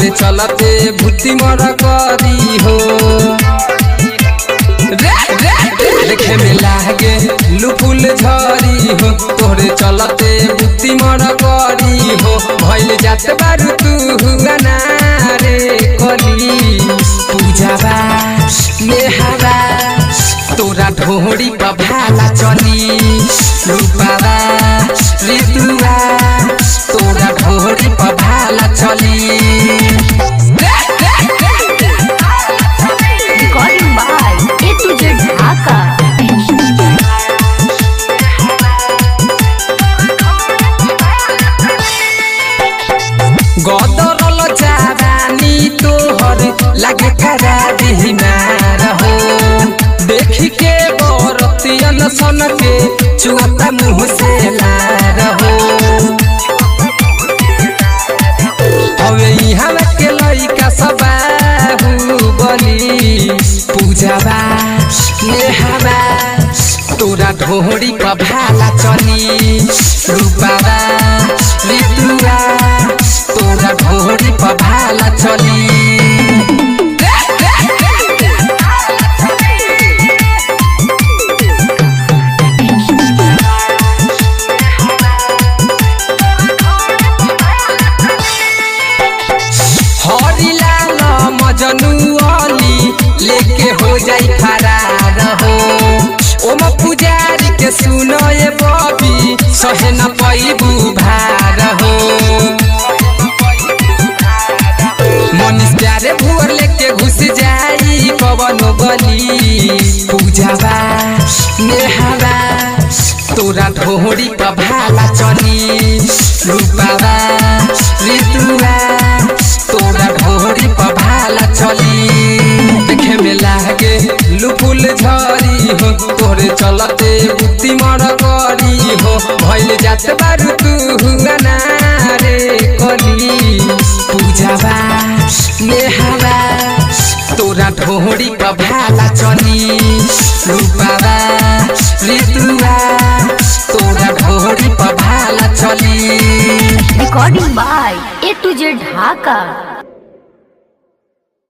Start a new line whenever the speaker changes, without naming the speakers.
तोहरे चलते भूति मर करी हो देखे में लागे लुफुल झरी हो तोहरे चलते भूति मर करी हो भइल जात बारू तू गाना रे कली पूजाबा नेहाबा तोरा ढोड़ी पर भाला चली रूपाबा ऋतुआ तोरा ढोड़ी पर भाला चली
Recording by A to Z Dhaka.
गदरल चारानी तोहर लागे करा दिहिना रहो देखी के बरतियन सन के चुआता मुँह से ला रहो हवे यहाँ के लइका सबाहु बली पूजाबा नेहाबा तोरा ढोड़ी पर भाला चली रूपाबा ऋतुआ तोरा ढोड़ी पर भाला चली हरिलाल मजनू अली लेके हो जाई फरार हो ओम पुजारी के सुनो ये बबी सहे न पैबू भार हो मनीष प्यारे भुअर लेके घुस जाई कवनो गली पूजाबा नेहाबा तोरा ढोड़ी पर भाला चली रूपाबा ऋतुआ तोरा ढोड़ी पर भाला चली देखे में लागे लुफुल झरी हो तोरे चलते बुद्धि मर करी हो भइल जात बारू तू गाना रे कली पूजाबा नेहाबा तोरा ढोड़ी पर भाला चली रूपाबा ऋतुआ तोरा ढोड़ी पर भाला चली
Recording by A to Z Dhaka.